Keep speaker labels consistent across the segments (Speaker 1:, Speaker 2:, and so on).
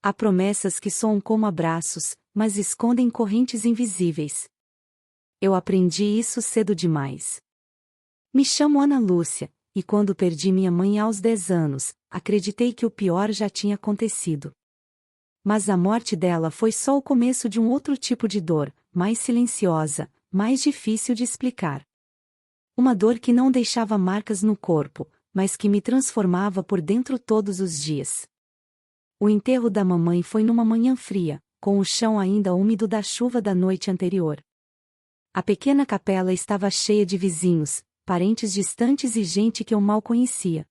Speaker 1: Há promessas que soam como abraços, mas escondem correntes invisíveis. Eu aprendi isso cedo demais. Me chamo Ana Lúcia, e quando perdi minha mãe aos 10 anos, acreditei que o pior já tinha acontecido. Mas a morte dela foi só o começo de um outro tipo de dor, mais silenciosa, mais difícil de explicar. Uma dor que não deixava marcas no corpo, mas que me transformava por dentro todos os dias. O enterro da mamãe foi numa manhã fria, com o chão ainda úmido da chuva da noite anterior. A pequena capela estava cheia de vizinhos, parentes distantes e gente que eu mal conhecia.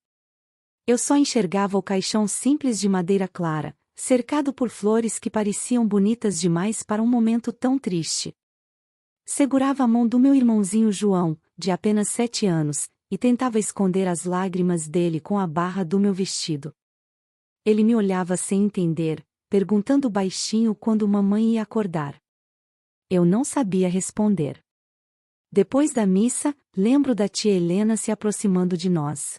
Speaker 1: Eu só enxergava o caixão simples de madeira clara, cercado por flores que pareciam bonitas demais para um momento tão triste. Segurava a mão do meu irmãozinho João, de apenas 7 anos, e tentava esconder as lágrimas dele com a barra do meu vestido. Ele me olhava sem entender, perguntando baixinho quando mamãe ia acordar. Eu não sabia responder. Depois da missa, lembro da tia Helena se aproximando de nós.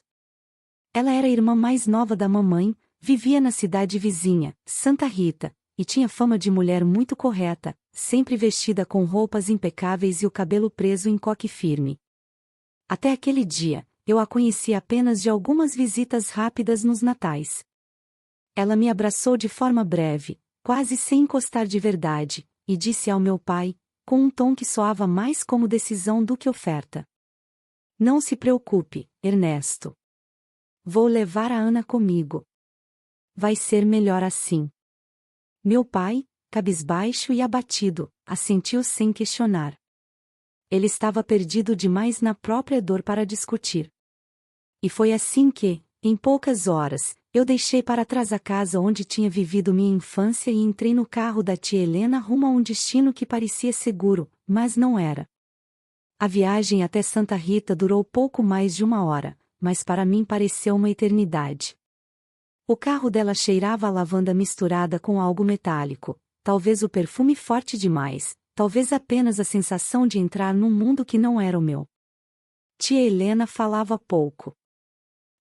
Speaker 1: Ela era a irmã mais nova da mamãe, vivia na cidade vizinha, Santa Rita, e tinha fama de mulher muito correta, sempre vestida com roupas impecáveis e o cabelo preso em coque firme. Até aquele dia, eu a conhecia apenas de algumas visitas rápidas nos natais. Ela me abraçou de forma breve, quase sem encostar de verdade, e disse ao meu pai, com um tom que soava mais como decisão do que oferta: "Não se preocupe, Ernesto. Vou levar a Ana comigo. Vai ser melhor assim." Meu pai, cabisbaixo e abatido, assentiu sem questionar. Ele estava perdido demais na própria dor para discutir. E foi assim que, em poucas horas, eu deixei para trás a casa onde tinha vivido minha infância e entrei no carro da tia Helena rumo a um destino que parecia seguro, mas não era. A viagem até Santa Rita durou pouco mais de 1 hora, mas para mim pareceu uma eternidade. O carro dela cheirava a lavanda misturada com algo metálico, talvez o perfume forte demais, talvez apenas a sensação de entrar num mundo que não era o meu. Tia Helena falava pouco.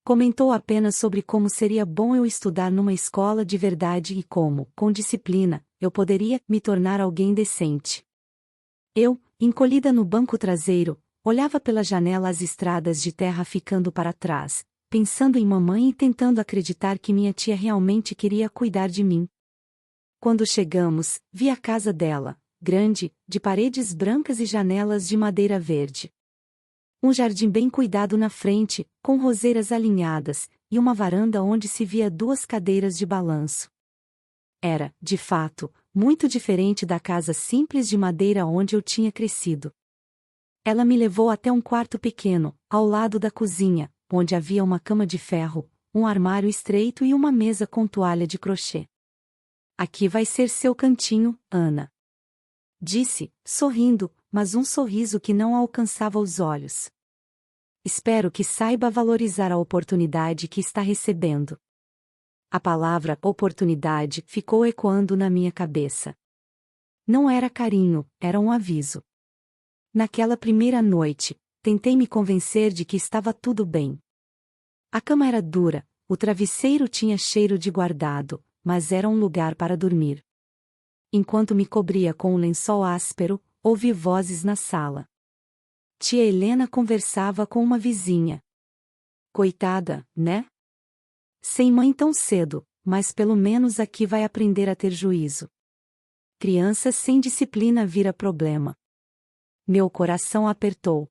Speaker 1: Comentou apenas sobre como seria bom eu estudar numa escola de verdade e como, com disciplina, eu poderia me tornar alguém decente. Eu, encolhida no banco traseiro, olhava pela janela as estradas de terra ficando para trás, pensando em mamãe e tentando acreditar que minha tia realmente queria cuidar de mim. Quando chegamos, vi a casa dela, grande, de paredes brancas e janelas de madeira verde. Um jardim bem cuidado na frente, com roseiras alinhadas, e uma varanda onde se via 2 cadeiras de balanço. Era, de fato, muito diferente da casa simples de madeira onde eu tinha crescido. Ela me levou até um quarto pequeno, ao lado da cozinha, onde havia uma cama de ferro, um armário estreito e uma mesa com toalha de crochê. "Aqui vai ser seu cantinho, Ana." Disse, sorrindo, mas um sorriso que não alcançava os olhos. "Espero que saiba valorizar a oportunidade que está recebendo." A palavra oportunidade ficou ecoando na minha cabeça. Não era carinho, era um aviso. Naquela primeira noite, tentei me convencer de que estava tudo bem. A cama era dura, o travesseiro tinha cheiro de guardado, mas era um lugar para dormir. Enquanto me cobria com um lençol áspero, ouvi vozes na sala. Tia Helena conversava com uma vizinha. "Coitada, né? Sem mãe tão cedo, mas pelo menos aqui vai aprender a ter juízo. Criança sem disciplina vira problema." Meu coração apertou.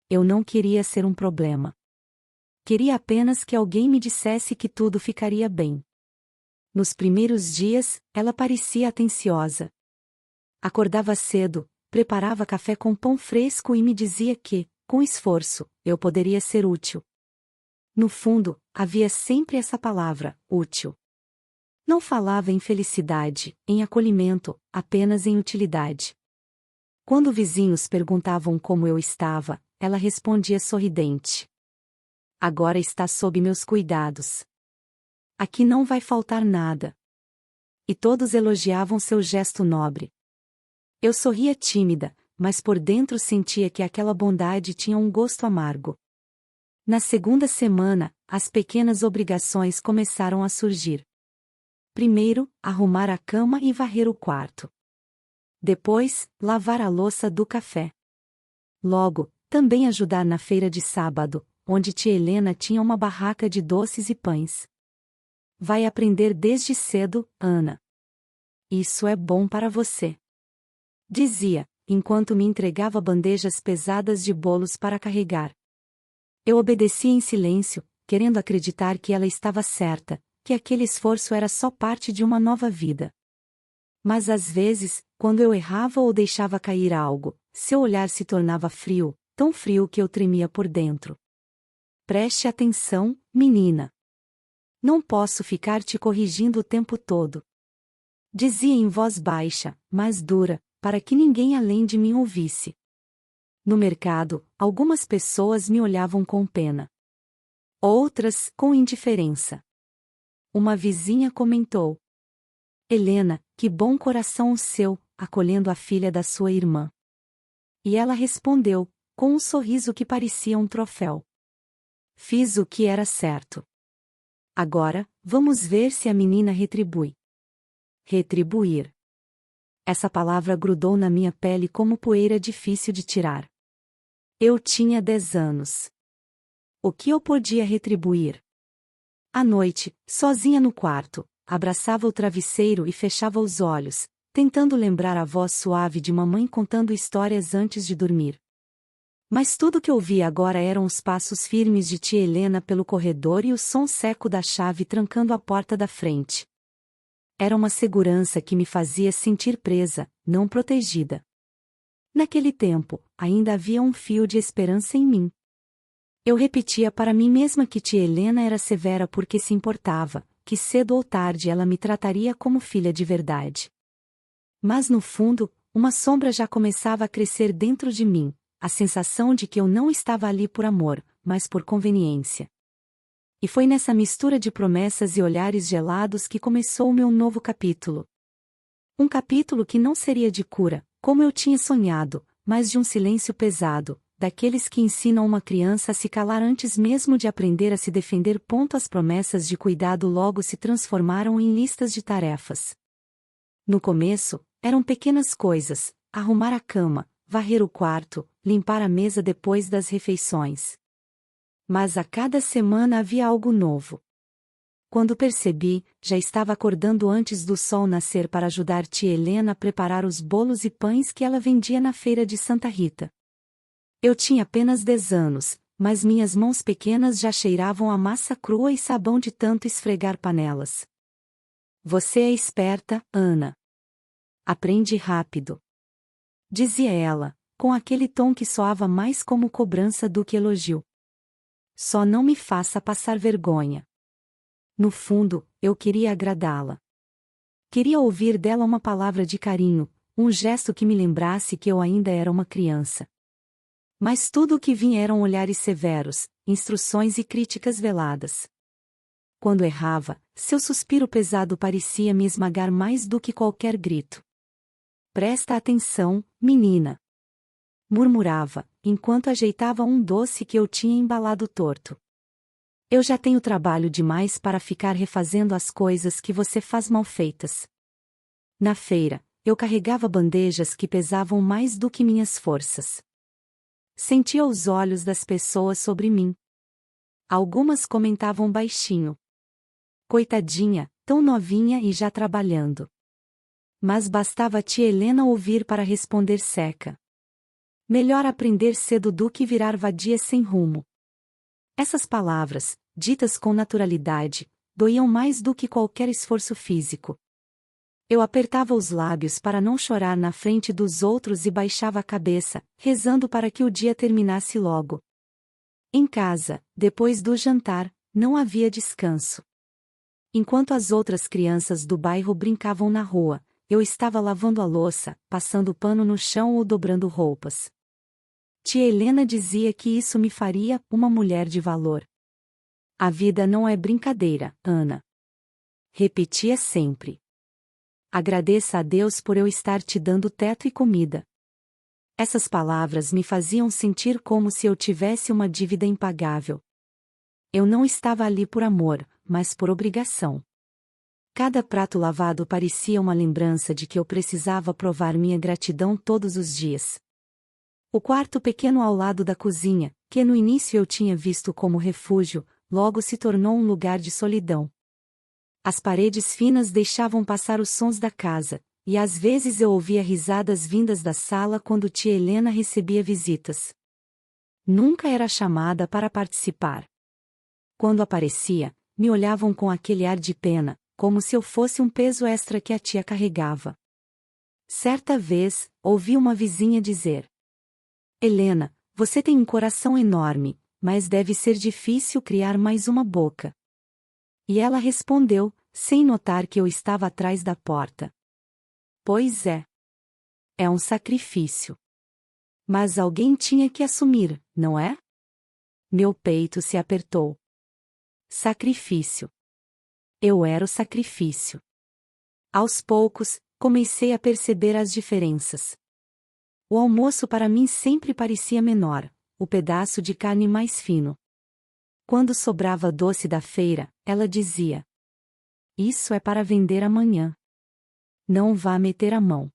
Speaker 1: Eu não queria ser um problema. Queria apenas que alguém me dissesse que tudo ficaria bem. Nos primeiros dias, ela parecia atenciosa. Acordava cedo, preparava café com pão fresco e me dizia que, com esforço, eu poderia ser útil. No fundo, havia sempre essa palavra, útil. Não falava em felicidade, em acolhimento, apenas em utilidade. Quando vizinhos perguntavam como eu estava, ela respondia sorridente: "Agora está sob meus cuidados. Aqui não vai faltar nada." E todos elogiavam seu gesto nobre. Eu sorria tímida, mas por dentro sentia que aquela bondade tinha um gosto amargo. Na segunda semana, as pequenas obrigações começaram a surgir. Primeiro, arrumar a cama e varrer o quarto. Depois, lavar a louça do café. Logo, também ajudar na feira de sábado, onde tia Helena tinha uma barraca de doces e pães. Vai aprender desde cedo, Ana. Isso é bom para você. Dizia, enquanto me entregava bandejas pesadas de bolos para carregar. Eu obedecia em silêncio, querendo acreditar que ela estava certa, que aquele esforço era só parte de uma nova vida. Mas às vezes, quando eu errava ou deixava cair algo, seu olhar se tornava frio, tão frio que eu tremia por dentro. Preste atenção, menina. Não posso ficar te corrigindo o tempo todo. Dizia em voz baixa, mas dura, para que ninguém além de mim ouvisse. No mercado, algumas pessoas me olhavam com pena. Outras, com indiferença. Uma vizinha comentou: Helena, que bom coração o seu, acolhendo a filha da sua irmã. E ela respondeu, com um sorriso que parecia um troféu: Fiz o que era certo. Agora, vamos ver se a menina retribui. Retribuir. Essa palavra grudou na minha pele como poeira difícil de tirar. Eu tinha 10 anos. O que eu podia retribuir? À noite, sozinha no quarto, abraçava o travesseiro e fechava os olhos, tentando lembrar a voz suave de mamãe contando histórias antes de dormir. Mas tudo que ouvia agora eram os passos firmes de tia Helena pelo corredor e o som seco da chave trancando a porta da frente. Era uma segurança que me fazia sentir presa, não protegida. Naquele tempo, ainda havia um fio de esperança em mim. Eu repetia para mim mesma que tia Helena era severa porque se importava, que cedo ou tarde ela me trataria como filha de verdade. Mas no fundo, uma sombra já começava a crescer dentro de mim, a sensação de que eu não estava ali por amor, mas por conveniência. E foi nessa mistura de promessas e olhares gelados que começou o meu novo capítulo. Um capítulo que não seria de cura, como eu tinha sonhado, mas de um silêncio pesado, daqueles que ensinam uma criança a se calar antes mesmo de aprender a se defender. As promessas de cuidado logo se transformaram em listas de tarefas. No começo, eram pequenas coisas: arrumar a cama, varrer o quarto, limpar a mesa depois das refeições. Mas a cada semana havia algo novo. Quando percebi, já estava acordando antes do sol nascer para ajudar tia Helena a preparar os bolos e pães que ela vendia na feira de Santa Rita. Eu tinha apenas 10 anos, mas minhas mãos pequenas já cheiravam a massa crua e sabão de tanto esfregar panelas. Você é esperta, Ana. Aprende rápido. Dizia ela, com aquele tom que soava mais como cobrança do que elogio. Só não me faça passar vergonha. No fundo, eu queria agradá-la. Queria ouvir dela uma palavra de carinho, um gesto que me lembrasse que eu ainda era uma criança. Mas tudo o que vinha eram olhares severos, instruções e críticas veladas. Quando errava, seu suspiro pesado parecia me esmagar mais do que qualquer grito. Presta atenção, menina. Murmurava, enquanto ajeitava um doce que eu tinha embalado torto. Eu já tenho trabalho demais para ficar refazendo as coisas que você faz mal feitas. Na feira, eu carregava bandejas que pesavam mais do que minhas forças. Sentia os olhos das pessoas sobre mim. Algumas comentavam baixinho: Coitadinha, tão novinha e já trabalhando. Mas bastava a tia Helena ouvir para responder seca: Melhor aprender cedo do que virar vadia sem rumo. Essas palavras, ditas com naturalidade, doíam mais do que qualquer esforço físico. Eu apertava os lábios para não chorar na frente dos outros e baixava a cabeça, rezando para que o dia terminasse logo. Em casa, depois do jantar, não havia descanso. Enquanto as outras crianças do bairro brincavam na rua, eu estava lavando a louça, passando pano no chão ou dobrando roupas. Tia Helena dizia que isso me faria uma mulher de valor. A vida não é brincadeira, Ana. Repetia sempre. Agradeça a Deus por eu estar te dando teto e comida. Essas palavras me faziam sentir como se eu tivesse uma dívida impagável. Eu não estava ali por amor, mas por obrigação. Cada prato lavado parecia uma lembrança de que eu precisava provar minha gratidão todos os dias. O quarto pequeno ao lado da cozinha, que no início eu tinha visto como refúgio, logo se tornou um lugar de solidão. As paredes finas deixavam passar os sons da casa, e às vezes eu ouvia risadas vindas da sala quando tia Helena recebia visitas. Nunca era chamada para participar. Quando aparecia, me olhavam com aquele ar de pena, como se eu fosse um peso extra que a tia carregava. Certa vez, ouvi uma vizinha dizer: Helena, você tem um coração enorme, mas deve ser difícil criar mais uma boca. E ela respondeu, sem notar que eu estava atrás da porta: Pois é. É um sacrifício. Mas alguém tinha que assumir, não é? Meu peito se apertou. Sacrifício. Eu era o sacrifício. Aos poucos, comecei a perceber as diferenças. O almoço para mim sempre parecia menor, o pedaço de carne mais fino. Quando sobrava doce da feira, ela dizia: Isso é para vender amanhã. Não vá meter a mão.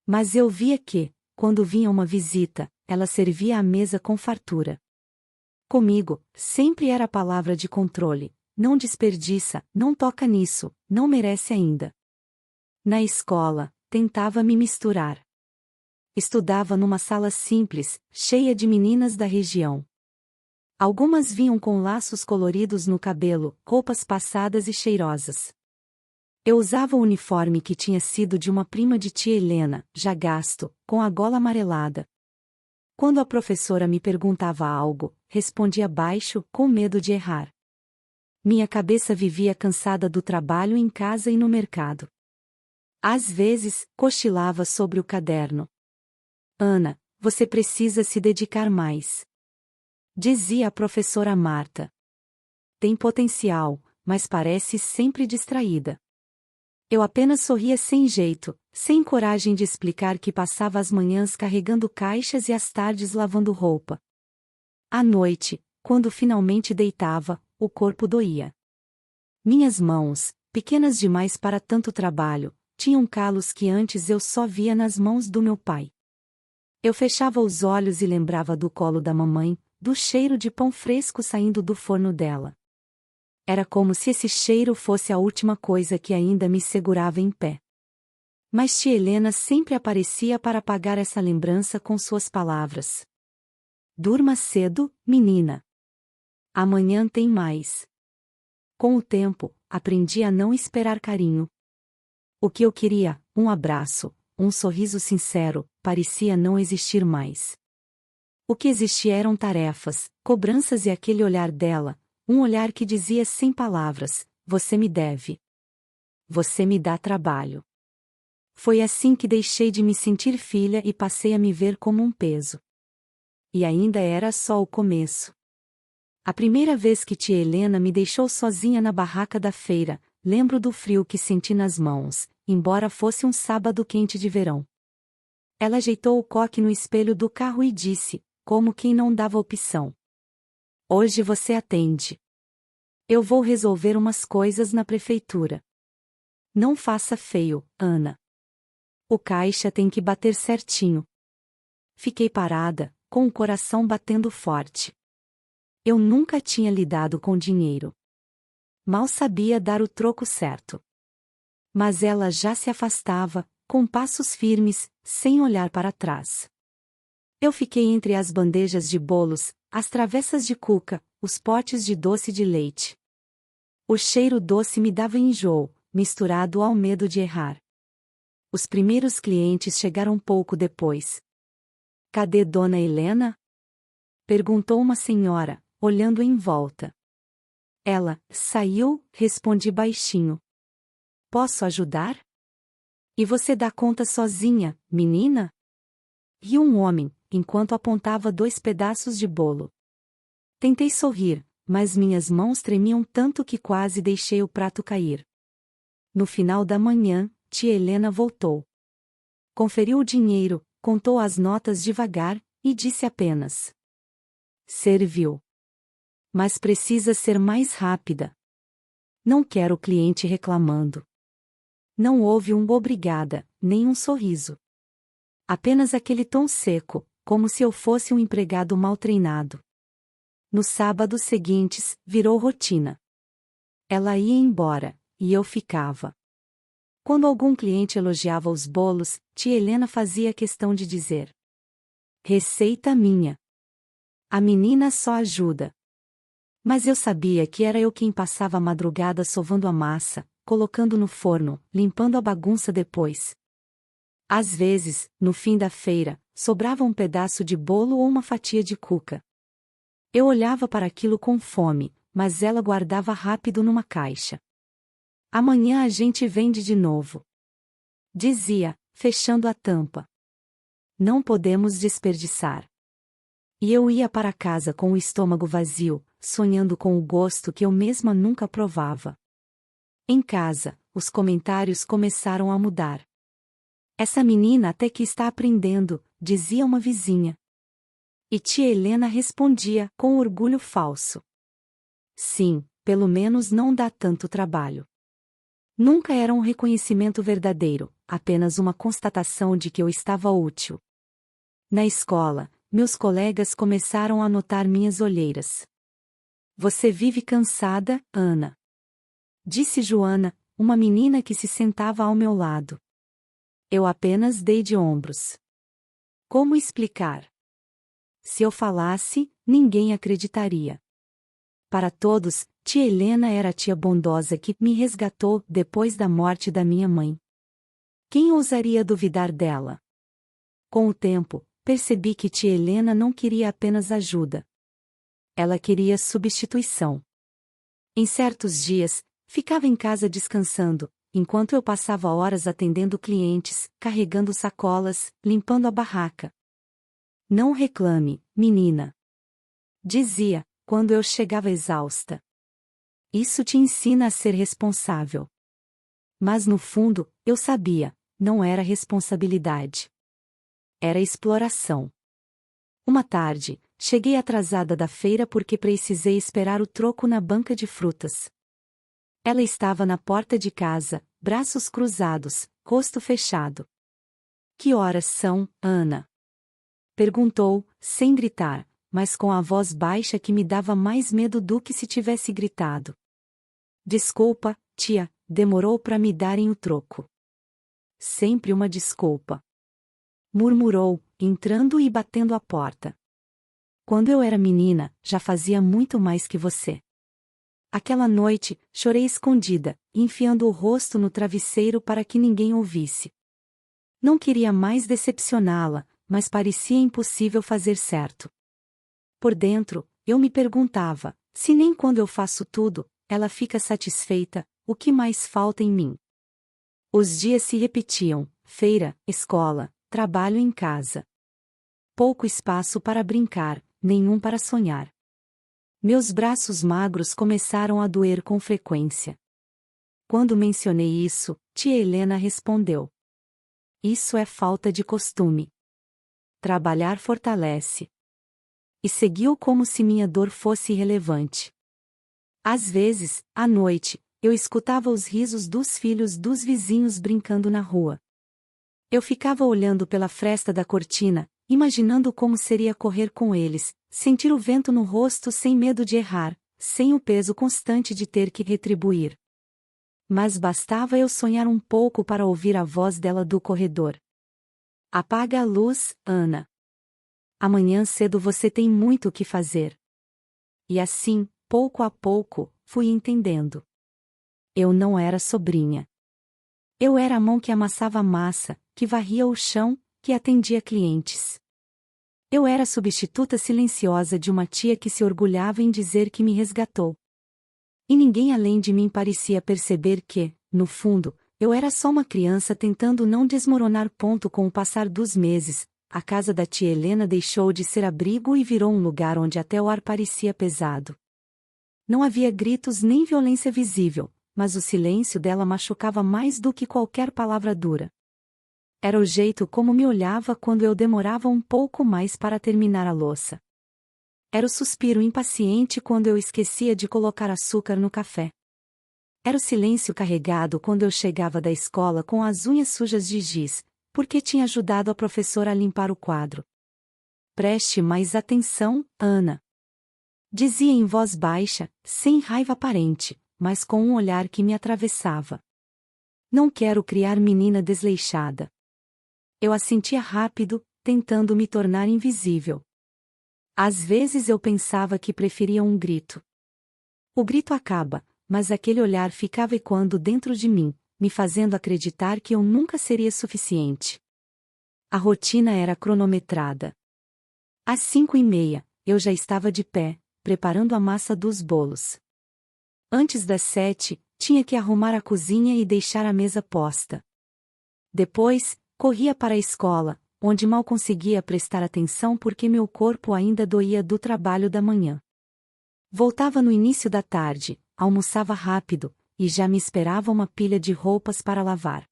Speaker 1: Mas eu via que, quando vinha uma visita, ela servia a mesa com fartura. Comigo, sempre era a palavra de controle: não desperdiça, não toca nisso, não merece ainda. Na escola, tentava me misturar. Estudava numa sala simples, cheia de meninas da região. Algumas vinham com laços coloridos no cabelo, roupas passadas e cheirosas. Eu usava o uniforme que tinha sido de uma prima de tia Helena, já gasto, com a gola amarelada. Quando a professora me perguntava algo, respondia baixo, com medo de errar. Minha cabeça vivia cansada do trabalho em casa e no mercado. Às vezes, cochilava sobre o caderno. Ana, você precisa se dedicar mais. Dizia a professora Marta. Tem potencial, mas parece sempre distraída. Eu apenas sorria sem jeito, sem coragem de explicar que passava as manhãs carregando caixas e as tardes lavando roupa. À noite, quando finalmente deitava, o corpo doía. Minhas mãos, pequenas demais para tanto trabalho, tinham calos que antes eu só via nas mãos do meu pai. Eu fechava os olhos e lembrava do colo da mamãe, do cheiro de pão fresco saindo do forno dela. Era como se esse cheiro fosse a última coisa que ainda me segurava em pé. Mas tia Helena sempre aparecia para apagar essa lembrança com suas palavras. Durma cedo, menina. Amanhã tem mais. Com o tempo, aprendi a não esperar carinho. O que eu queria, um abraço, um sorriso sincero, parecia não existir mais. O que existia eram tarefas, cobranças e aquele olhar dela, um olhar que dizia sem palavras: você me deve. Você me dá trabalho. Foi assim que deixei de me sentir filha e passei a me ver como um peso. E ainda era só o começo. A primeira vez que tia Helena me deixou sozinha na barraca da feira, lembro do frio que senti nas mãos, embora fosse um sábado quente de verão. Ela ajeitou o coque no espelho do carro e disse, como quem não dava opção: Hoje você atende. Eu vou resolver umas coisas na prefeitura. Não faça feio, Ana. O caixa tem que bater certinho. Fiquei parada, com o coração batendo forte. Eu nunca tinha lidado com dinheiro. Mal sabia dar o troco certo. Mas ela já se afastava, com passos firmes, sem olhar para trás. Eu fiquei entre as bandejas de bolos, as travessas de cuca, os potes de doce de leite. O cheiro doce me dava enjoo, misturado ao medo de errar. Os primeiros clientes chegaram pouco depois. Cadê Dona Helena? Perguntou uma senhora, olhando em volta. Ela, saiu, respondi baixinho. Posso ajudar? E você dá conta sozinha, menina? Riu um homem, enquanto apontava 2 pedaços de bolo. Tentei sorrir, mas minhas mãos tremiam tanto que quase deixei o prato cair. No final da manhã, tia Helena voltou. Conferiu o dinheiro, contou as notas devagar, e disse apenas: Serviu. Mas precisa ser mais rápida. Não quero o cliente reclamando. Não houve um obrigada, nem um sorriso. Apenas aquele tom seco, como se eu fosse um empregado mal treinado. Nos sábados seguintes, virou rotina. Ela ia embora, e eu ficava. Quando algum cliente elogiava os bolos, tia Helena fazia questão de dizer: receita minha. A menina só ajuda. Mas eu sabia que era eu quem passava a madrugada sovando a massa, colocando no forno, limpando a bagunça depois. Às vezes, no fim da feira, sobrava um pedaço de bolo ou uma fatia de cuca. Eu olhava para aquilo com fome, mas ela guardava rápido numa caixa. Amanhã a gente vende de novo, dizia, fechando a tampa. Não podemos desperdiçar. E eu ia para casa com o estômago vazio, sonhando com o gosto que eu mesma nunca provava. Em casa, os comentários começaram a mudar. Essa menina até que está aprendendo, dizia uma vizinha. E tia Helena respondia, com orgulho falso: sim, pelo menos não dá tanto trabalho. Nunca era um reconhecimento verdadeiro, apenas uma constatação de que eu estava útil. Na escola, meus colegas começaram a notar minhas olheiras. Você vive cansada, Ana? Disse Joana, uma menina que se sentava ao meu lado. Eu apenas dei de ombros. Como explicar? Se eu falasse, ninguém acreditaria. Para todos, tia Helena era a tia bondosa que me resgatou depois da morte da minha mãe. Quem ousaria duvidar dela? Com o tempo, percebi que tia Helena não queria apenas ajuda. Ela queria substituição. Em certos dias, ficava em casa descansando, enquanto eu passava horas atendendo clientes, carregando sacolas, limpando a barraca. Não reclame, menina. Dizia, quando eu chegava exausta. Isso te ensina a ser responsável. Mas no fundo, eu sabia, não era responsabilidade. Era exploração. Uma tarde, cheguei atrasada da feira porque precisei esperar o troco na banca de frutas. Ela estava na porta de casa, braços cruzados, rosto fechado. Que horas são, Ana? Perguntou, sem gritar, mas com a voz baixa que me dava mais medo do que se tivesse gritado. Desculpa, tia, demorou para me darem o troco. Sempre uma desculpa. Murmurou, entrando e batendo a porta. Quando eu era menina, já fazia muito mais que você. Aquela noite, chorei escondida, enfiando o rosto no travesseiro para que ninguém ouvisse. Não queria mais decepcioná-la, mas parecia impossível fazer certo. Por dentro, eu me perguntava, se nem quando eu faço tudo, ela fica satisfeita, o que mais falta em mim? Os dias se repetiam, feira, escola, trabalho em casa. Pouco espaço para brincar, nenhum para sonhar. Meus braços magros começaram a doer com frequência. Quando mencionei isso, tia Helena respondeu: isso é falta de costume. Trabalhar fortalece. E seguiu como se minha dor fosse irrelevante. Às vezes, à noite, eu escutava os risos dos filhos dos vizinhos brincando na rua. Eu ficava olhando pela fresta da cortina, imaginando como seria correr com eles, sentir o vento no rosto sem medo de errar, sem o peso constante de ter que retribuir. Mas bastava eu sonhar um pouco para ouvir a voz dela do corredor. Apaga a luz, Ana. Amanhã cedo você tem muito o que fazer. E assim, pouco a pouco, fui entendendo. Eu não era sobrinha. Eu era a mão que amassava a massa, que varria o chão, que atendia clientes. Eu era a substituta silenciosa de uma tia que se orgulhava em dizer que me resgatou. E ninguém além de mim parecia perceber que, no fundo, eu era só uma criança tentando não desmoronar. Com o passar dos meses, a casa da tia Helena deixou de ser abrigo e virou um lugar onde até o ar parecia pesado. Não havia gritos nem violência visível, mas o silêncio dela machucava mais do que qualquer palavra dura. Era o jeito como me olhava quando eu demorava um pouco mais para terminar a louça. Era o suspiro impaciente quando eu esquecia de colocar açúcar no café. Era o silêncio carregado quando eu chegava da escola com as unhas sujas de giz, porque tinha ajudado a professora a limpar o quadro. Preste mais atenção, Ana. Dizia em voz baixa, sem raiva aparente, mas com um olhar que me atravessava. Não quero criar menina desleixada. Eu assentia rápido, tentando me tornar invisível. Às vezes eu pensava que preferia um grito. O grito acaba, mas aquele olhar ficava ecoando dentro de mim, me fazendo acreditar que eu nunca seria suficiente. A rotina era cronometrada. Às 5:30, eu já estava de pé, preparando a massa dos bolos. Antes das 7, tinha que arrumar a cozinha e deixar a mesa posta. Depois, corria para a escola, onde mal conseguia prestar atenção porque meu corpo ainda doía do trabalho da manhã. Voltava no início da tarde, almoçava rápido, e já me esperava uma pilha de roupas para lavar.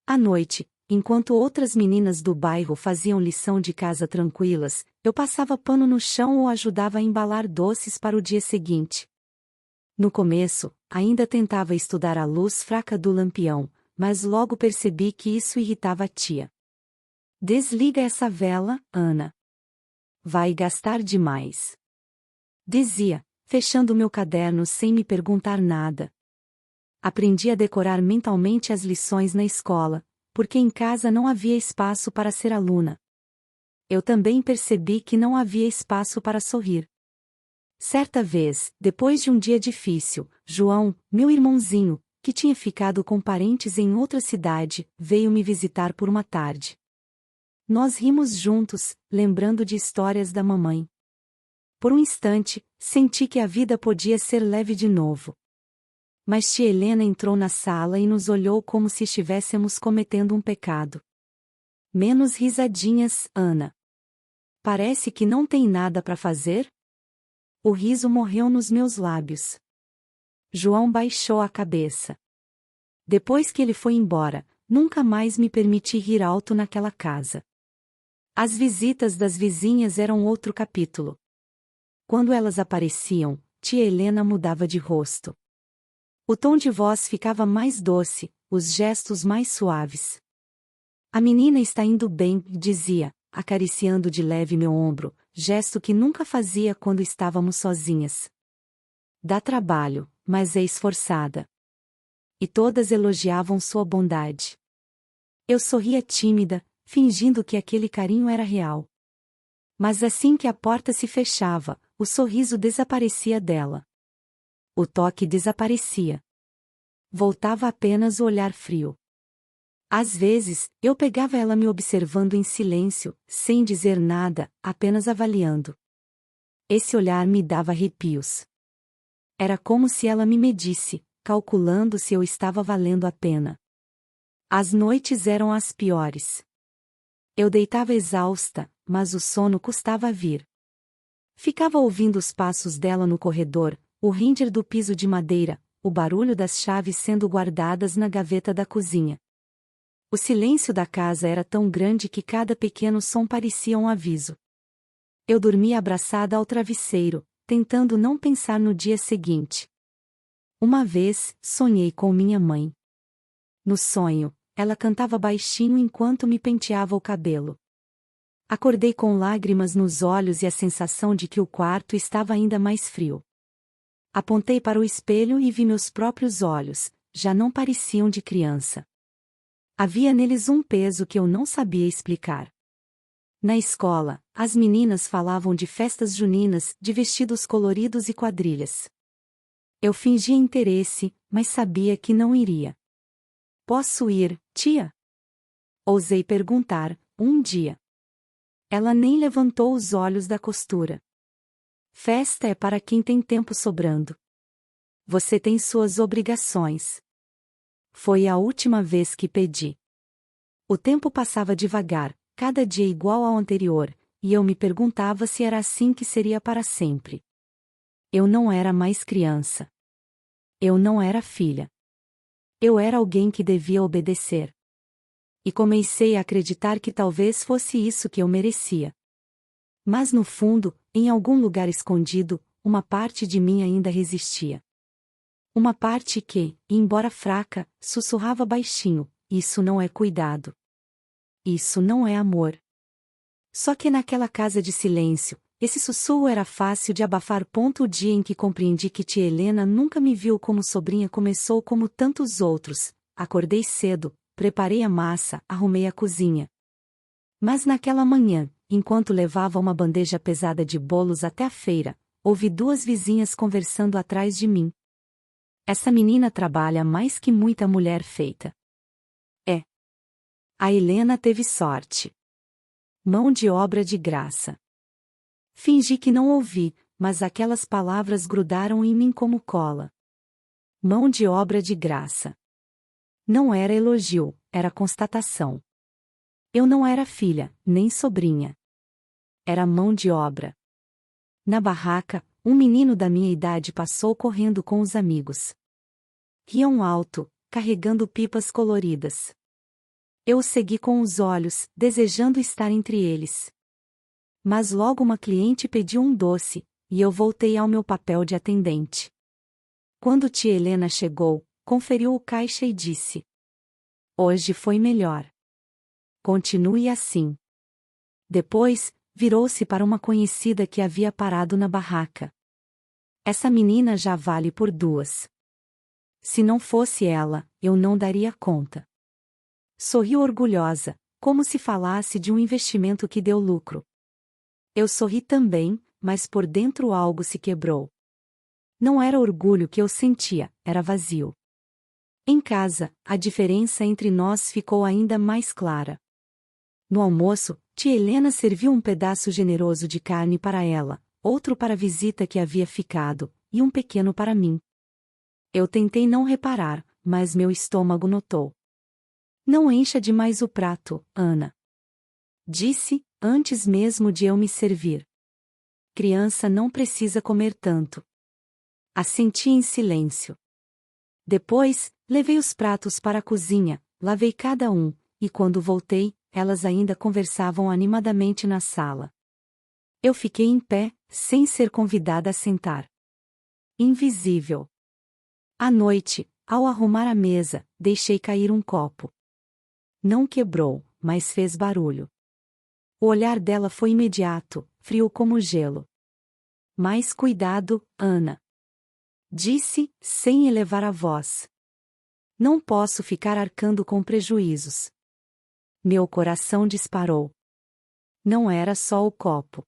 Speaker 1: À noite, enquanto outras meninas do bairro faziam lição de casa tranquilas, eu passava pano no chão ou ajudava a embalar doces para o dia seguinte. No começo, ainda tentava estudar à luz fraca do lampião, mas logo percebi que isso irritava a tia. Desliga essa vela, Ana. Vai gastar demais. Dizia, fechando meu caderno sem me perguntar nada. Aprendi a decorar mentalmente as lições na escola, porque em casa não havia espaço para ser aluna. Eu também percebi que não havia espaço para sorrir. Certa vez, depois de um dia difícil, João, meu irmãozinho, que tinha ficado com parentes em outra cidade, veio me visitar por uma tarde. Nós rimos juntos, lembrando de histórias da mamãe. Por um instante, senti que a vida podia ser leve de novo. Mas tia Helena entrou na sala e nos olhou como se estivéssemos cometendo um pecado. Menos risadinhas, Ana. Parece que não tem nada para fazer? O riso morreu nos meus lábios. João baixou a cabeça. Depois que ele foi embora, nunca mais me permiti rir alto naquela casa. As visitas das vizinhas eram outro capítulo. Quando elas apareciam, tia Helena mudava de rosto. O tom de voz ficava mais doce, os gestos mais suaves. A menina está indo bem, dizia, acariciando de leve meu ombro, gesto que nunca fazia quando estávamos sozinhas. Dá trabalho, mas é esforçada. E todas elogiavam sua bondade. Eu sorria tímida, fingindo que aquele carinho era real. Mas assim que a porta se fechava, o sorriso desaparecia dela. O toque desaparecia. Voltava apenas o olhar frio. Às vezes, eu pegava ela me observando em silêncio, sem dizer nada, apenas avaliando. Esse olhar me dava arrepios. Era como se ela me medisse, calculando se eu estava valendo a pena. As noites eram as piores. Eu deitava exausta, mas o sono custava a vir. Ficava ouvindo os passos dela no corredor, o ringer do piso de madeira, o barulho das chaves sendo guardadas na gaveta da cozinha. O silêncio da casa era tão grande que cada pequeno som parecia um aviso. Eu dormia abraçada ao travesseiro, tentando não pensar no dia seguinte. Uma vez, sonhei com minha mãe. No sonho, ela cantava baixinho enquanto me penteava o cabelo. Acordei com lágrimas nos olhos e a sensação de que o quarto estava ainda mais frio. Apontei para o espelho e vi meus próprios olhos, já não pareciam de criança. Havia neles um peso que eu não sabia explicar. Na escola, as meninas falavam de festas juninas, de vestidos coloridos e quadrilhas. Eu fingia interesse, mas sabia que não iria. Posso ir, tia? Ousei perguntar, um dia. Ela nem levantou os olhos da costura. Festa é para quem tem tempo sobrando. Você tem suas obrigações. Foi a última vez que pedi. O tempo passava devagar, cada dia igual ao anterior, e eu me perguntava se era assim que seria para sempre. Eu não era mais criança. Eu não era filha. Eu era alguém que devia obedecer. E comecei a acreditar que talvez fosse isso que eu merecia. Mas no fundo, em algum lugar escondido, uma parte de mim ainda resistia. Uma parte que, embora fraca, sussurrava baixinho: isso não é cuidado. Isso não é amor. Só que naquela casa de silêncio, esse sussurro era fácil de abafar. O dia em que compreendi que tia Helena nunca me viu como sobrinha começou como tantos outros. Acordei cedo, preparei a massa, arrumei a cozinha. Mas naquela manhã, enquanto levava uma bandeja pesada de bolos até a feira, ouvi duas vizinhas conversando atrás de mim. Essa menina trabalha mais que muita mulher feita. É. A Helena teve sorte. Mão de obra de graça. Fingi que não ouvi, mas aquelas palavras grudaram em mim como cola. Mão de obra de graça. Não era elogio, era constatação. Eu não era filha, nem sobrinha. Era mão de obra. Na barraca, um menino da minha idade passou correndo com os amigos. Riam alto, carregando pipas coloridas. Eu o segui com os olhos, desejando estar entre eles. Mas logo uma cliente pediu um doce, e eu voltei ao meu papel de atendente. Quando tia Helena chegou, conferiu o caixa e disse: hoje foi melhor. Continue assim. Depois, virou-se para uma conhecida que havia parado na barraca. Essa menina já vale por duas. Se não fosse ela, eu não daria conta. Sorriu orgulhosa, como se falasse de um investimento que deu lucro. Eu sorri também, mas por dentro algo se quebrou. Não era orgulho que eu sentia, era vazio. Em casa, a diferença entre nós ficou ainda mais clara. No almoço, tia Helena serviu um pedaço generoso de carne para ela, outro para a visita que havia ficado, e um pequeno para mim. Eu tentei não reparar, mas meu estômago notou. Não encha demais o prato, Ana. Disse, antes mesmo de eu me servir. Criança não precisa comer tanto. Assenti em silêncio. Depois, levei os pratos para a cozinha, lavei cada um, e quando voltei, elas ainda conversavam animadamente na sala. Eu fiquei em pé, sem ser convidada a sentar. Invisível. À noite, ao arrumar a mesa, deixei cair um copo. Não quebrou, mas fez barulho. O olhar dela foi imediato, frio como gelo. Mais cuidado, Ana. Disse, sem elevar a voz. Não posso ficar arcando com prejuízos. Meu coração disparou. Não era só o copo.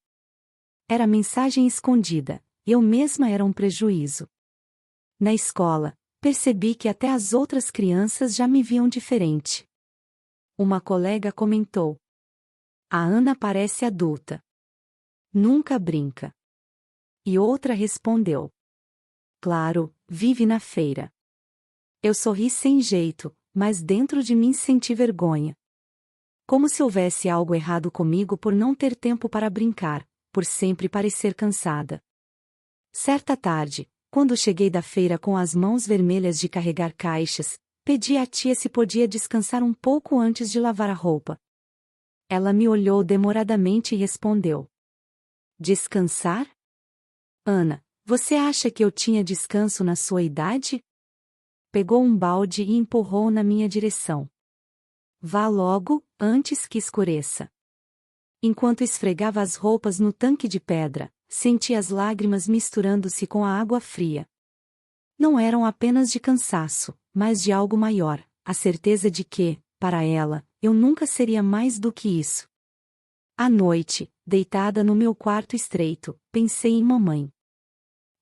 Speaker 1: Era mensagem escondida, eu mesma era um prejuízo. Na escola, percebi que até as outras crianças já me viam diferente. Uma colega comentou: a Ana parece adulta. Nunca brinca. E outra respondeu: claro, vive na feira. Eu sorri sem jeito, mas dentro de mim senti vergonha. Como se houvesse algo errado comigo por não ter tempo para brincar, por sempre parecer cansada. Certa tarde, quando cheguei da feira com as mãos vermelhas de carregar caixas, pedi à tia se podia descansar um pouco antes de lavar a roupa. Ela me olhou demoradamente e respondeu: descansar? Ana, você acha que eu tinha descanso na sua idade? Pegou um balde e empurrou na minha direção. Vá logo, antes que escureça. Enquanto esfregava as roupas no tanque de pedra, senti as lágrimas misturando-se com a água fria. Não eram apenas de cansaço, mas de algo maior, a certeza de que, para ela, eu nunca seria mais do que isso. À noite, deitada no meu quarto estreito, pensei em mamãe.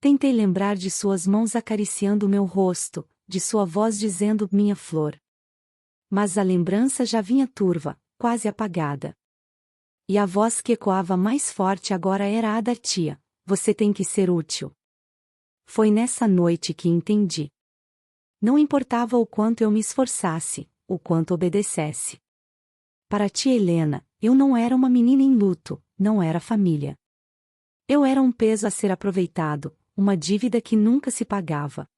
Speaker 1: Tentei lembrar de suas mãos acariciando meu rosto, de sua voz dizendo minha flor. Mas a lembrança já vinha turva, quase apagada. E a voz que ecoava mais forte agora era a da tia: você tem que ser útil. Foi nessa noite que entendi. Não importava o quanto eu me esforçasse, o quanto obedecesse. Para tia Helena, eu não era uma menina em luto, não era família. Eu era um peso a ser aproveitado, uma dívida que nunca se pagava.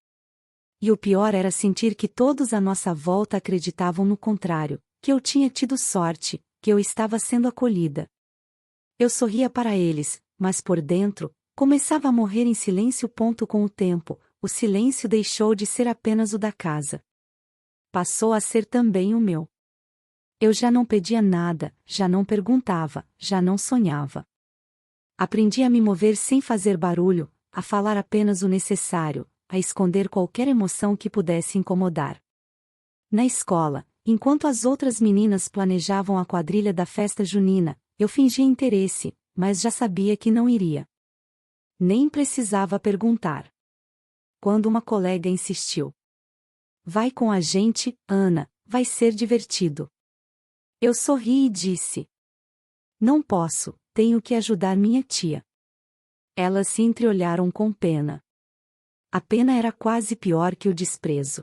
Speaker 1: E o pior era sentir que todos à nossa volta acreditavam no contrário, que eu tinha tido sorte, que eu estava sendo acolhida. Eu sorria para eles, mas por dentro, começava a morrer em silêncio. Com o tempo, o silêncio deixou de ser apenas o da casa. Passou a ser também o meu. Eu já não pedia nada, já não perguntava, já não sonhava. Aprendi a me mover sem fazer barulho, a falar apenas o necessário, a esconder qualquer emoção que pudesse incomodar. Na escola, enquanto as outras meninas planejavam a quadrilha da festa junina, eu fingia interesse, mas já sabia que não iria. Nem precisava perguntar. Quando uma colega insistiu: "Vai com a gente, Ana, vai ser divertido." Eu sorri e disse: "Não posso, tenho que ajudar minha tia." Elas se entreolharam com pena. A pena era quase pior que o desprezo.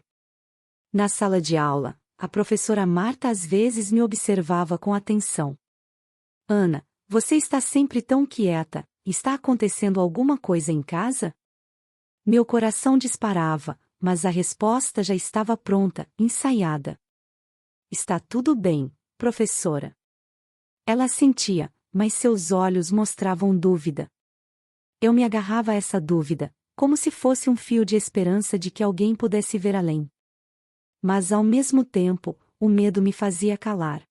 Speaker 1: Na sala de aula, a professora Marta às vezes me observava com atenção. "Ana, você está sempre tão quieta, está acontecendo alguma coisa em casa?" Meu coração disparava, mas a resposta já estava pronta, ensaiada. "Está tudo bem, professora." Ela assentia, mas seus olhos mostravam dúvida. Eu me agarrava a essa dúvida, como se fosse um fio de esperança de que alguém pudesse ver além. Mas ao mesmo tempo, o medo me fazia calar.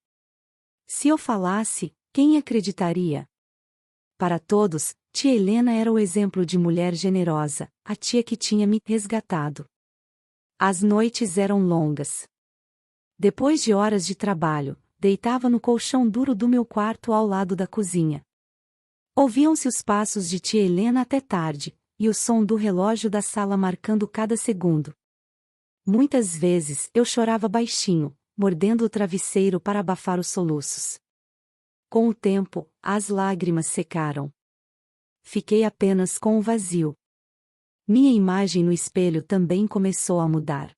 Speaker 1: Se eu falasse, quem acreditaria? Para todos, tia Helena era o exemplo de mulher generosa, a tia que tinha me resgatado. As noites eram longas. Depois de horas de trabalho, deitava no colchão duro do meu quarto ao lado da cozinha. Ouviam-se os passos de tia Helena até tarde, e o som do relógio da sala marcando cada segundo. Muitas vezes eu chorava baixinho, mordendo o travesseiro para abafar os soluços. Com o tempo, as lágrimas secaram. Fiquei apenas com o vazio. Minha imagem no espelho também começou a mudar.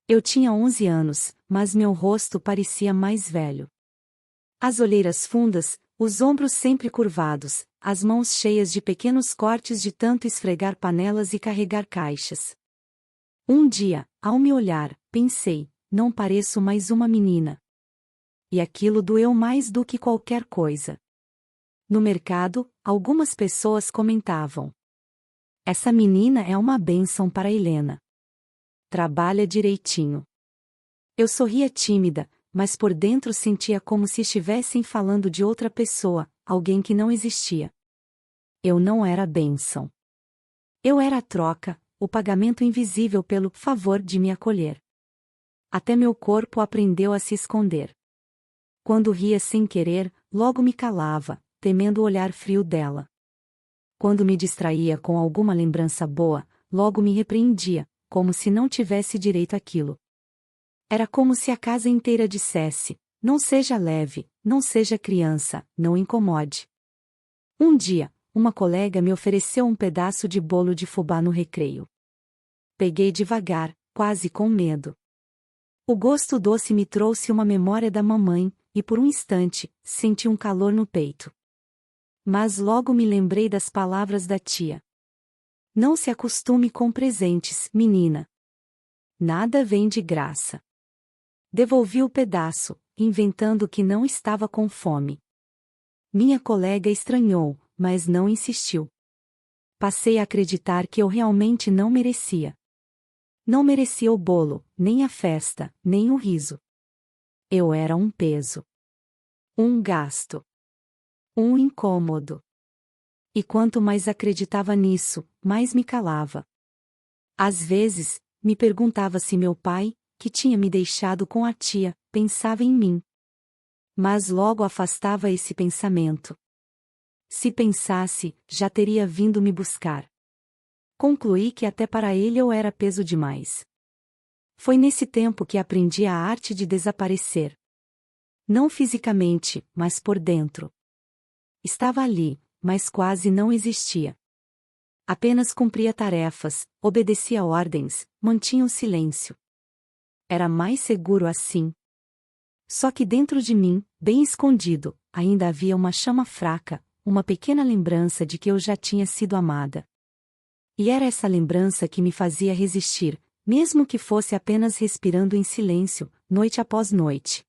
Speaker 1: Eu tinha 11 anos, mas meu rosto parecia mais velho. As olheiras fundas, os ombros sempre curvados, as mãos cheias de pequenos cortes de tanto esfregar panelas e carregar caixas. Um dia, ao me olhar, pensei: não pareço mais uma menina. E aquilo doeu mais do que qualquer coisa. No mercado, algumas pessoas comentavam: "Essa menina é uma bênção para Helena. Trabalha direitinho." Eu sorria tímida, mas por dentro sentia como se estivessem falando de outra pessoa, alguém que não existia. Eu não era bênção. Eu era a troca, o pagamento invisível pelo favor de me acolher. Até meu corpo aprendeu a se esconder. Quando ria sem querer, logo me calava, temendo o olhar frio dela. Quando me distraía com alguma lembrança boa, logo me repreendia, como se não tivesse direito àquilo. Era como se a casa inteira dissesse: "Não seja leve, não seja criança, não incomode." Um dia, uma colega me ofereceu um pedaço de bolo de fubá no recreio. Peguei devagar, quase com medo. O gosto doce me trouxe uma memória da mamãe, e por um instante, senti um calor no peito. Mas logo me lembrei das palavras da tia. "Não se acostume com presentes, menina. Nada vem de graça." Devolvi o pedaço, inventando que não estava com fome. Minha colega estranhou, mas não insistiu. Passei a acreditar que eu realmente não merecia. Não merecia o bolo, nem a festa, nem o riso. Eu era um peso. Um gasto. Um incômodo. E quanto mais acreditava nisso, mais me calava. Às vezes, me perguntava se meu pai, que tinha me deixado com a tia, pensava em mim. Mas logo afastava esse pensamento. Se pensasse, já teria vindo me buscar. Concluí que até para ele eu era peso demais. Foi nesse tempo que aprendi a arte de desaparecer. Não fisicamente, mas por dentro. Estava ali, mas quase não existia. Apenas cumpria tarefas, obedecia ordens, mantinha o silêncio. Era mais seguro assim. Só que dentro de mim, bem escondido, ainda havia uma chama fraca, uma pequena lembrança de que eu já tinha sido amada. E era essa lembrança que me fazia resistir, mesmo que fosse apenas respirando em silêncio, noite após noite.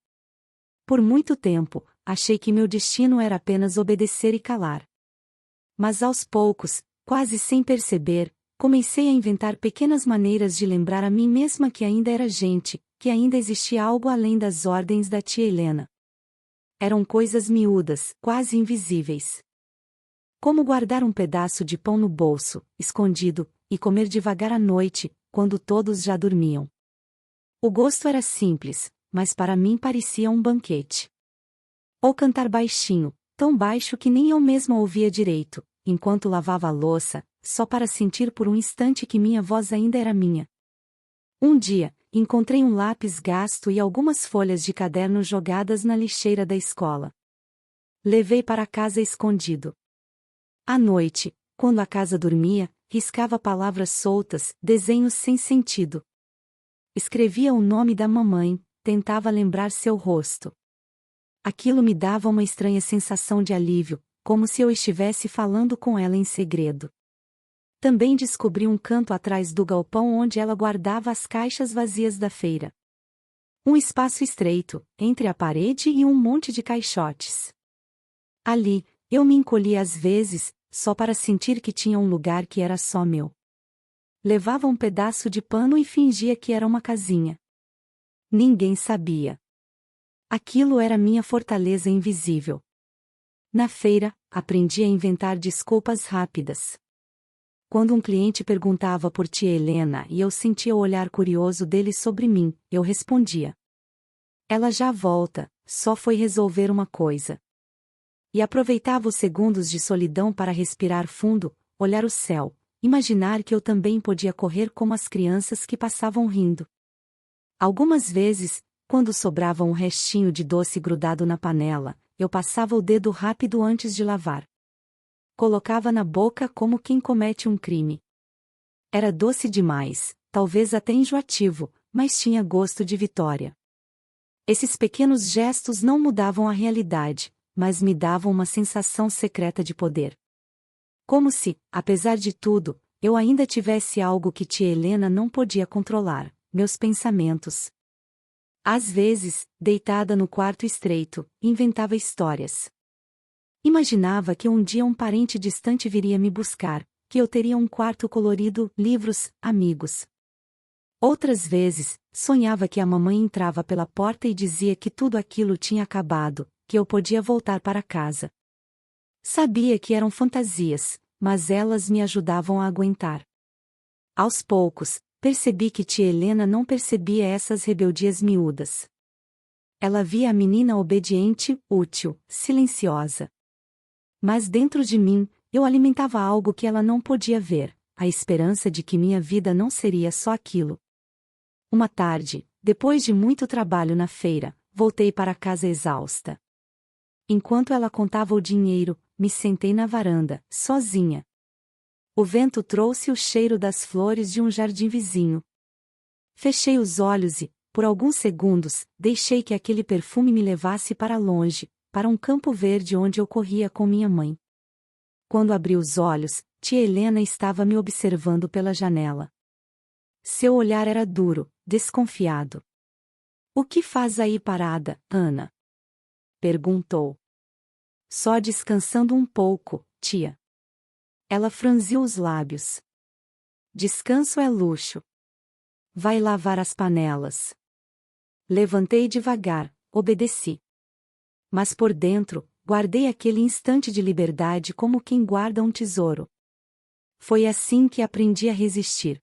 Speaker 1: Por muito tempo, achei que meu destino era apenas obedecer e calar. Mas aos poucos, quase sem perceber, comecei a inventar pequenas maneiras de lembrar a mim mesma que ainda era gente, que ainda existia algo além das ordens da tia Helena. Eram coisas miúdas, quase invisíveis. Como guardar um pedaço de pão no bolso, escondido, e comer devagar à noite, quando todos já dormiam. O gosto era simples, mas para mim parecia um banquete. Ou cantar baixinho, tão baixo que nem eu mesma ouvia direito, enquanto lavava a louça, só para sentir por um instante que minha voz ainda era minha. Um dia, encontrei um lápis gasto e algumas folhas de caderno jogadas na lixeira da escola. Levei para casa escondido. À noite, quando a casa dormia, riscava palavras soltas, desenhos sem sentido. Escrevia o nome da mamãe, tentava lembrar seu rosto. Aquilo me dava uma estranha sensação de alívio, como se eu estivesse falando com ela em segredo. Também descobri um canto atrás do galpão onde ela guardava as caixas vazias da feira. Um espaço estreito, entre a parede e um monte de caixotes. Ali, eu me encolhia às vezes, só para sentir que tinha um lugar que era só meu. Levava um pedaço de pano e fingia que era uma casinha. Ninguém sabia. Aquilo era minha fortaleza invisível. Na feira, aprendi a inventar desculpas rápidas. Quando um cliente perguntava por tia Helena e eu sentia o olhar curioso dele sobre mim, eu respondia: "Ela já volta, só foi resolver uma coisa." E aproveitava os segundos de solidão para respirar fundo, olhar o céu, imaginar que eu também podia correr como as crianças que passavam rindo. Algumas vezes, quando sobrava um restinho de doce grudado na panela, eu passava o dedo rápido antes de lavar. Colocava na boca como quem comete um crime. Era doce demais, talvez até enjoativo, mas tinha gosto de vitória. Esses pequenos gestos não mudavam a realidade, mas me davam uma sensação secreta de poder. Como se, apesar de tudo, eu ainda tivesse algo que tia Helena não podia controlar, meus pensamentos. Às vezes, deitada no quarto estreito, inventava histórias. Imaginava que um dia um parente distante viria me buscar, que eu teria um quarto colorido, livros, amigos. Outras vezes, sonhava que a mamãe entrava pela porta e dizia que tudo aquilo tinha acabado, que eu podia voltar para casa. Sabia que eram fantasias, mas elas me ajudavam a aguentar. Aos poucos, percebi que tia Helena não percebia essas rebeldias miúdas. Ela via a menina obediente, útil, silenciosa. Mas dentro de mim, eu alimentava algo que ela não podia ver, a esperança de que minha vida não seria só aquilo. Uma tarde, depois de muito trabalho na feira, voltei para casa exausta. Enquanto ela contava o dinheiro, me sentei na varanda, sozinha. O vento trouxe o cheiro das flores de um jardim vizinho. Fechei os olhos e, por alguns segundos, deixei que aquele perfume me levasse para longe, para um campo verde onde eu corria com minha mãe. Quando abri os olhos, tia Helena estava me observando pela janela. Seu olhar era duro, desconfiado. "O que faz aí parada, Ana?" perguntou. "Só descansando um pouco, tia." Ela franziu os lábios. "Descanso é luxo. Vai lavar as panelas." Levantei devagar, obedeci. Mas por dentro, guardei aquele instante de liberdade como quem guarda um tesouro. Foi assim que aprendi a resistir.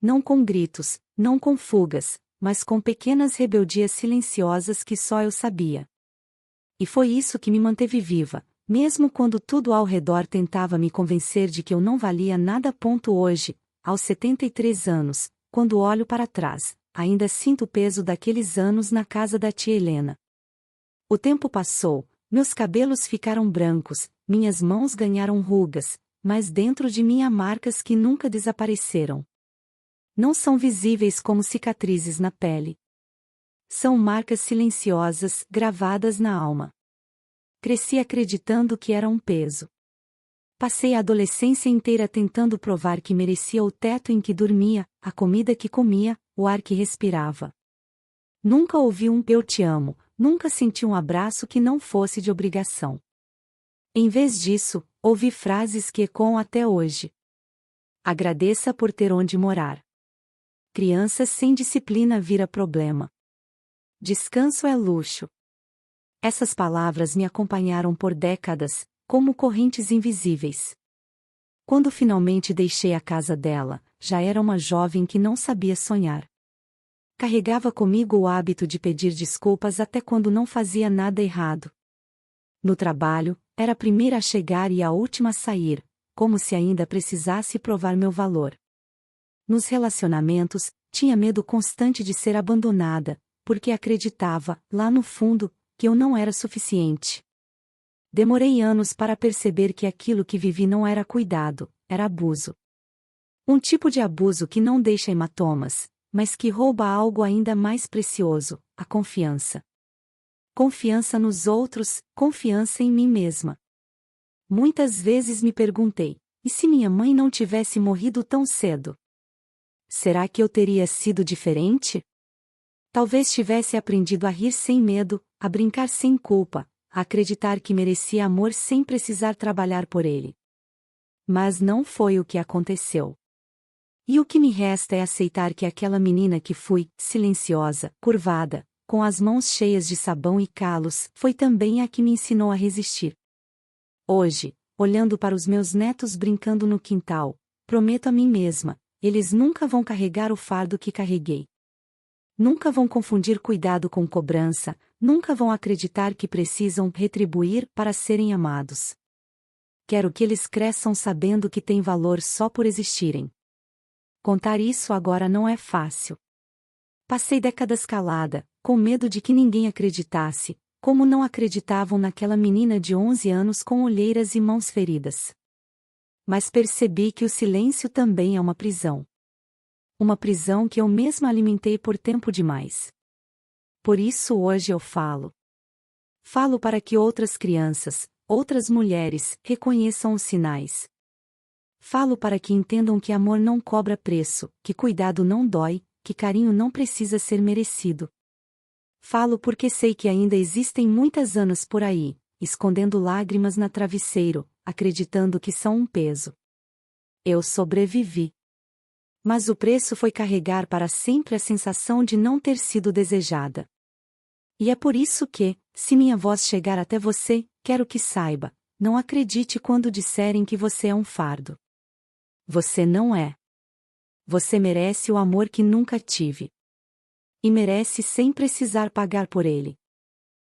Speaker 1: Não com gritos, não com fugas, mas com pequenas rebeldias silenciosas que só eu sabia. E foi isso que me manteve viva, mesmo quando tudo ao redor tentava me convencer de que eu não valia nada. Hoje, aos 73 anos, quando olho para trás, ainda sinto o peso daqueles anos na casa da tia Helena. O tempo passou, meus cabelos ficaram brancos, minhas mãos ganharam rugas, mas dentro de mim há marcas que nunca desapareceram. Não são visíveis como cicatrizes na pele. São marcas silenciosas, gravadas na alma. Cresci acreditando que era um peso. Passei a adolescência inteira tentando provar que merecia o teto em que dormia, a comida que comia, o ar que respirava. Nunca ouvi um "eu te amo", nunca senti um abraço que não fosse de obrigação. Em vez disso, ouvi frases que ecoam até hoje. Agradeça por ter onde morar. Crianças sem disciplina vira problema. Descanso é luxo. Essas palavras me acompanharam por décadas, como correntes invisíveis. Quando finalmente deixei a casa dela, já era uma jovem que não sabia sonhar. Carregava comigo o hábito de pedir desculpas até quando não fazia nada errado. No trabalho, era a primeira a chegar e a última a sair, como se ainda precisasse provar meu valor. Nos relacionamentos, tinha medo constante de ser abandonada, porque acreditava, lá no fundo, que eu não era suficiente. Demorei anos para perceber que aquilo que vivi não era cuidado, era abuso. Um tipo de abuso que não deixa hematomas, mas que rouba algo ainda mais precioso, a confiança. Confiança nos outros, confiança em mim mesma. Muitas vezes me perguntei, e se minha mãe não tivesse morrido tão cedo? Será que eu teria sido diferente? Talvez tivesse aprendido a rir sem medo, a brincar sem culpa, a acreditar que merecia amor sem precisar trabalhar por ele. Mas não foi o que aconteceu. E o que me resta é aceitar que aquela menina que fui, silenciosa, curvada, com as mãos cheias de sabão e calos, foi também a que me ensinou a resistir. Hoje, olhando para os meus netos brincando no quintal, prometo a mim mesma, eles nunca vão carregar o fardo que carreguei. Nunca vão confundir cuidado com cobrança, nunca vão acreditar que precisam retribuir para serem amados. Quero que eles cresçam sabendo que têm valor só por existirem. Contar isso agora não é fácil. Passei décadas calada, com medo de que ninguém acreditasse, como não acreditavam naquela menina de 11 anos com olheiras e mãos feridas. Mas percebi que o silêncio também é uma prisão. Uma prisão que eu mesma alimentei por tempo demais. Por isso hoje eu falo. Falo para que outras crianças, outras mulheres, reconheçam os sinais. Falo para que entendam que amor não cobra preço, que cuidado não dói, que carinho não precisa ser merecido. Falo porque sei que ainda existem muitas Anas por aí, escondendo lágrimas na travesseiro, acreditando que são um peso. Eu sobrevivi. Mas o preço foi carregar para sempre a sensação de não ter sido desejada. E é por isso que, se minha voz chegar até você, quero que saiba, não acredite quando disserem que você é um fardo. Você não é. Você merece o amor que nunca tive. E merece sem precisar pagar por ele.